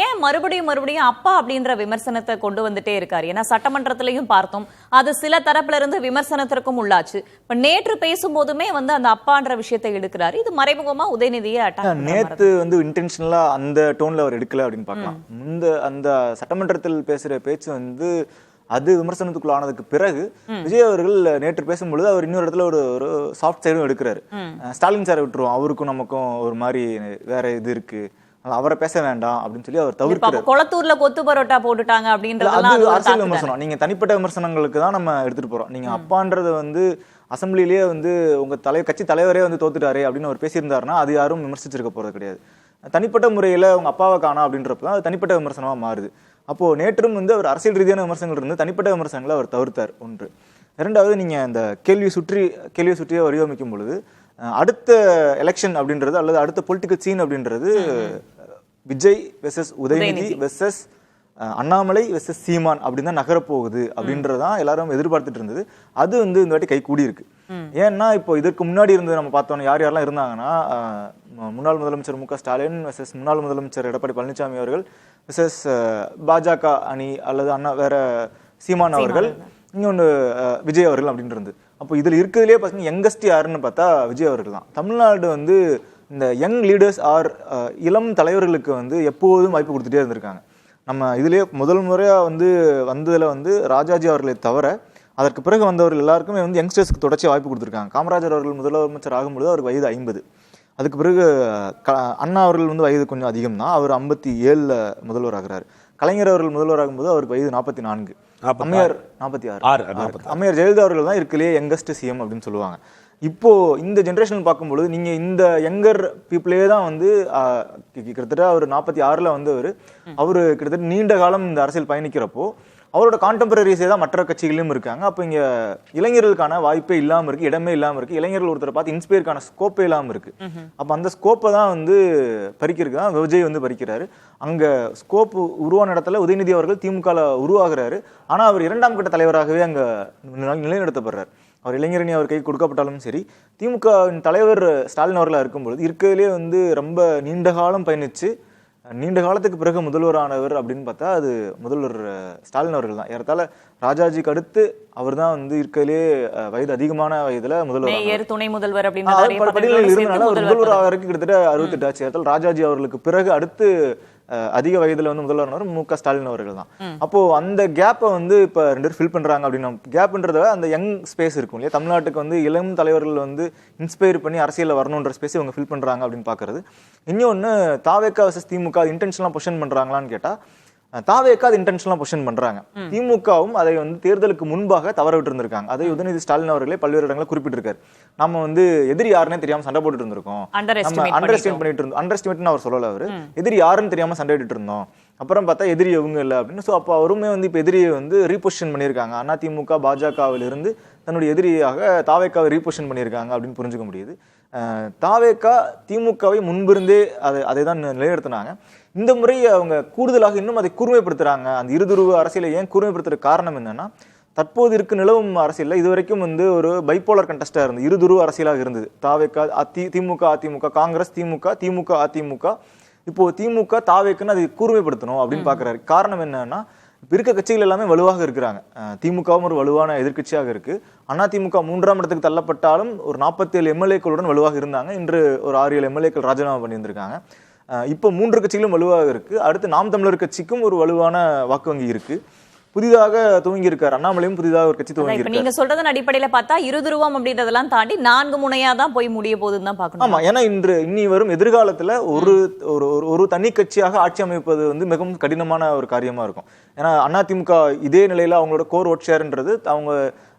ஏன் மறுபடியும் அப்பா அப்படின்ற விமர்சனத்தை கொண்டு வந்துட்டே இருக்காரு? ஏன்னா சட்டமன்றத்திலையும் பார்த்தோம், அது சில தரப்புல இருந்து விமர்சனத்திற்கும் உள்ளாச்சு. இப்ப நேற்று பேசும்போதுமே அந்த அப்பான்ற விஷயத்தை எடுக்கிறாரு. இது மறைமுகமா உதயநிதியை அட்டாக். நேத்து இன்டென்ஷனலா அந்த டோன்ல அவர் எடுக்கல அப்படின்னு பார்க்கலாம். அந்த சட்டமன்றத்தில் பேசுற பேச்சு அது விமர்சனத்துக்குள்ள ஆனதுக்கு பிறகு விஜய் அவர்கள் நேற்று பேசும்பொழுது அவர் இன்னொரு இடத்துல ஒரு சாஃப்ட் சைடும் எடுக்கிறாரு. ஸ்டாலின் சாரை விட்டுருவோம், அவருக்கும் நமக்கும் ஒரு மாதிரி வேற இது இருக்கு, அவரை பேச வேண்டாம் அப்படின்னு சொல்லி அவர் தவிர்க்கிறார். கொளத்தூர்ல கொத்து பரோட்டா போட்டுட்டாங்க அப்படின்றது அரசியல் விமர்சனம். நீங்க தனிப்பட்ட விமர்சனங்களுக்கு தான் நம்ம எடுத்துட்டு போறோம். நீங்க அப்பான்றது அசம்பிளிலேயே உங்க கட்சி தலைவரே தோத்துட்டாரு அப்படின்னு அவர் பேசியிருந்தாருன்னா அது யாரும் விமர்சிச்சிருக்க போறது கிடையாது. தனிப்பட்ட முறையில உங்க அப்பாவை காணா அப்படின்றப்பதான் அது தனிப்பட்ட விமர்சனமா மாறுது. அப்போ நேற்றும் அவர் அரசியல் ரீதியான விமர்சனங்கள் இருந்து தனிப்பட்ட விமர்சனங்களை அவர் தவிர்த்தார். ஒன்று. இரண்டாவது, நீங்க அந்த கேள்வியை சுற்றியே வடிவமைக்கும் பொழுது அடுத்த எலெக்ஷன் அப்படின்றது அல்லது அடுத்த பொலிட்டிக்கல் சீன் அப்படின்றது Vijay versus Udhayanidhi versus Annamalai versus Seeman அப்படின்னு தான் நகரப்போகுது அப்படின்றதான் எல்லாரும் எதிர்பார்த்துட்டு இருந்தது. அது இந்த வாட்டி கை கூடி இருக்கு. ஏன்னா இப்போ இதற்கு முன்னாடி நம்ம பார்த்தோம் யாரெல்லாம் இருந்தாங்கன்னா, முன்னாள் முதலமைச்சர் மு க ஸ்டாலின் வெர்சஸ் முன்னாள் முதலமைச்சர் எடப்பாடி பழனிசாமி அவர்கள் வெர்சஸ் பாஜக அணி அல்லது அண்ணா வேற சீமான் அவர்கள், இன்னொன்று விஜய் அவர்கள் அப்படின்னு இருந்தது. அப்போ இதுல இருக்கிறதுலே பார்த்தீங்கன்னா யங்கஸ்ட் யாருன்னு பார்த்தா விஜய் அவர்கள் தான். தமிழ்நாடு இந்த யங் லீடர்ஸ் ஆர் இளம் தலைவர்களுக்கு எப்போதும் வாய்ப்பு கொடுத்துட்டே இருந்திருக்காங்க. நம்ம இதுலயே முதல் முறையா வந்ததுல ராஜாஜி அவர்களை தவிர அதற்கு பிறகு வந்தவர்கள் எல்லாருக்குமே யங்ஸ்டர்ஸ்க்கு தொடர்ச்சியாக வாய்ப்பு கொடுத்துருக்காங்க. காமராஜர் அவர்கள் முதலமைச்சர் ஆகும்பொழுது அவருக்கு வயது 50. அதுக்கு பிறகு அண்ணா அவர்கள் வயது கொஞ்சம் அதிகம் தான், அவர் 57 முதல்வர் ஆகிறார். கலைஞர் அவர்கள் முதல்வர் ஆகும்போது அவருக்கு வயது 44. அம்மையார் 46. அம்மையார் ஜெயலலிதா அவர்கள் தான் இருக்கலையே யங்கஸ்ட் சிஎம் அப்படின்னு சொல்லுவாங்க. இப்போ இந்த ஜென்ரேஷன் பார்க்கும்பொழுது நீங்க இந்த யங்கர் பீப்புளே தான் கிட்டத்தட்ட அவர் 46 அவரு கிட்டத்தட்ட நீண்ட காலம் இந்த அரசியல் பயணிக்கிறப்போ அவரோட கான்டெம்பரரிஸே தான் மற்ற கட்சிகளிலும் இருக்காங்க. அப்போ இங்க இளைஞர்களுக்கான வாய்ப்பே இல்லாம இருக்கு, இடமே இல்லாம இருக்கு, இளைஞர்கள் ஒருத்தரை பார்த்து இன்ஸ்பயருக்கான ஸ்கோப்பே இல்லாம இருக்கு. அப்ப அந்த ஸ்கோப்பை தான் பறிக்கிறதுக்கு தான் விஜய் பறிக்கிறாரு. அங்க ஸ்கோப் உருவான இடத்துல உதயநிதி அவர்கள் திமுக உருவாகிறாரு. ஆனா அவர் 2ஆம் கட்ட தலைவராகவே அங்க நிலைநிறுத்தப்படுறாரு. அவர் இளைஞரணி அவர் கை கொடுக்கப்பட்டாலும் சரி, திமுகவின் தலைவர் ஸ்டாலின் அவர்களா இருக்கும்பொழுது இருக்கிறதுலே ரொம்ப நீண்ட காலம் பயணிச்சு நீண்ட காலத்துக்கு பிறகு முதல்வரானவர் அப்படின்னு பார்த்தா அது முதல்வர் ஸ்டாலின் அவர்கள் தான். ஏறத்தாழ ராஜாஜிக்கு அடுத்து அவர் தான் இருக்கிறதுலே வயது அதிகமான வயதுல முதல்வர், துணை முதல்வர் இருந்தனால அவர் முதல்வர் ஆகிறதுக்கு கிட்டத்தட்ட 68 ஆச்சு. ஏறத்தாழ ராஜாஜி அவர்களுக்கு பிறகு அடுத்து அதிக வயதுல முதல்வர் மு க ஸ்டாலின் அவர்கள் தான். அப்போ அந்த கேப்பை இப்ப 2 பேர் ஃபில் பண்றாங்க அப்படின்னா, கேப்ன்றத அந்த யங் ஸ்பேஸ் இருக்கும் இல்லையா, தமிழ்நாட்டுக்கு இளம் தலைவர்கள் இன்ஸ்பயர் பண்ணி அரசியல் வரணுன்ற ஸ்பேஸ் இவங்க ஃபில் பண்றாங்க அப்படின்னு பாக்குறது. இன்னொன்னு, தாவேகா வர்சஸ் திமுக இன்டென்ஷனலா பொசிஷன் பண்றாங்களான்னு கேட்டா தாவேகா அது இன்டென்ஷனலா பொசிஷன் பண்றாங்க. திமுகவும் அதை தேர்தலுக்கு முன்பாக தவற விட்டு இருந்திருக்காங்க. அதை உதயநிதி ஸ்டாலின் அவர்களே பல்வேறு இடங்களை குறிப்பிட்டிருக்காரு. நம்ம எதிரி யாருன்னே தெரியாம சண்டை போட்டுட்டு இருந்திருக்கோம், அண்டர் எஸ்டிமேட் பண்ணிட்டு இருந்தோம். அண்டர் எஸ்டிமேட்னு அவர் சொல்லல, அவரு எதிரி யாருன்னு தெரியாம சண்டையிட்டு இருந்தோம். அப்புறம் பார்த்தா எதிரி எவங்க இல்லை அப்படின்னு. ஸோ அப்போ அவருமே இப்ப எதிரியை ரீபொசிஷன் பண்ணியிருக்காங்க. அண்ணா திமுக பாஜகவில் இருந்து தன்னுடைய எதிரியாக தாவேக்காவை ரீபொசிஷன் பண்ணியிருக்காங்க அப்படின்னு புரிஞ்சுக்க முடியுது. தாவேக்கா திமுகவை முன்பிருந்தே அதை தான் நிலைநிறுத்தினாங்க. இந்த முறை அவங்க கூடுதலாக இன்னும் அதை கூர்மைப்படுத்துறாங்க. அந்த இருதுருவ அரசியலை ஏன் கூர்மைப்படுத்துற காரணம் என்னன்னா, தற்போது இருக்க நிலவும் அரசியல்ல இதுவரைக்கும் ஒரு பைப்போலர் கண்டஸ்டா இருந்தது, இருதுருவ அரசியலாக இருந்தது. தாவேக்கா திமுக அதிமுக, காங்கிரஸ் திமுக, திமுக அதிமுக. இப்போ திமுக தாவேக்குன்னு அதை கூர்மைப்படுத்தணும் அப்படின்னு பாக்குறாரு. காரணம் என்னன்னா, இருக்க கட்சிகள் எல்லாமே வலுவாக இருக்கிறாங்க. திமுகவும் ஒரு வலுவான எதிர்கட்சியாக இருக்கு. அதிமுக 3ஆம் இடத்துக்கு தள்ளப்பட்டாலும் ஒரு 47 எம்எல்ஏக்களுடன் வலுவாக இருந்தாங்க. இன்று ஒரு 6-7 எம்எல்ஏக்கள் ராஜினாமா பண்ணியிருந்திருக்காங்க. இப்போ 3 கட்சிகளும் வலுவாக இருக்கு. அடுத்து நாம் தமிழர் கட்சிக்கும் ஒரு வலுவான வாக்கு வங்கி இருக்கு. புதிதாக துவங்கி இருக்காரு அண்ணாமலையும், புதிதாக ஒரு கட்சி துவங்கி இருக்கு. நீங்க சொல்றதன் அடிப்படையில பார்த்தா இருதுருவம் அப்படின்றதெல்லாம் தாண்டி 4 முனையா தான் போய் முடிய போகுதுன்னு தான் பார்க்கணும். ஆமா, ஏன்னா இனி வரும் எதிர்காலத்துல ஒரு தனி கட்சியாக ஆட்சி அமைப்பது மிகவும் கடினமான ஒரு காரியமா இருக்கும். ஏன்னா அதிமுக இதே நிலையில அவங்களோட கோர் ஓட் ஷேர்ன்றது அவங்க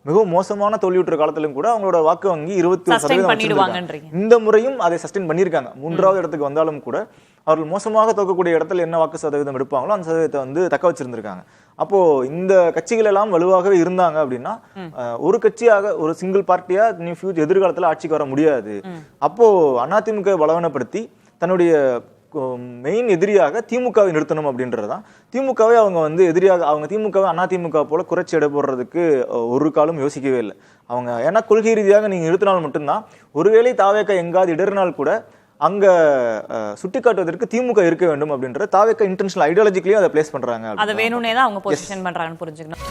மிகவும் மோசமான தோல்வியுற்ற காலத்திலும் கூட அவங்களோட வாக்கு வங்கி 21%. இந்த முறையும் அதை சஸ்டெயின் பண்ணியிருக்காங்க. 3ஆவது இடத்துக்கு வந்தாலும் கூட அவர்கள் மோசமாக தோக்கக்கூடிய இடத்துல என்ன வாக்கு சதவீதம் எடுப்பாங்களோ அந்த சதவீதத்தை தக்க வச்சிருந்திருக்காங்க. அப்போ இந்த கட்சிகள் எல்லாம் வலுவாகவே இருந்தாங்க அப்படின்னா ஒரு கட்சியாக ஒரு சிங்கிள் பார்ட்டியா எதிர்காலத்துல ஆட்சிக்கு வர முடியாது. அப்போ அதிமுக பலவீனப்படுத்தி தன்னுடைய மெயின் எதிரியாக திமுகவை நிறுத்தணும் அப்படின்றதுதான். திமுகவை அவங்க எதிரியாக அவங்க திமுகவை அதிமுக போல குறைச்சி எடை போடுறதுக்கு ஒரு காலம் யோசிக்கவே இல்லை அவங்க. ஏன்னா கொள்கை ரீதியாக நீங்க நிறுத்தினால் மட்டும்தான், ஒருவேளை தாவேக்கா எங்காவது இடறினால் கூட அங்க சுட்டிக்காட்டுவதற்கு திமுக இருக்க வேண்டும் அப்படின்ற தாவேக்கா இன்டென்ஷனல் ஐடியாலஜிக்கலையும் அதை பிளேஸ் பண்றாங்க. அதை வேணும்னே தான் அவங்க பொசிஷன் பண்றாங்கன்னு புரிஞ்சுக்கணும்.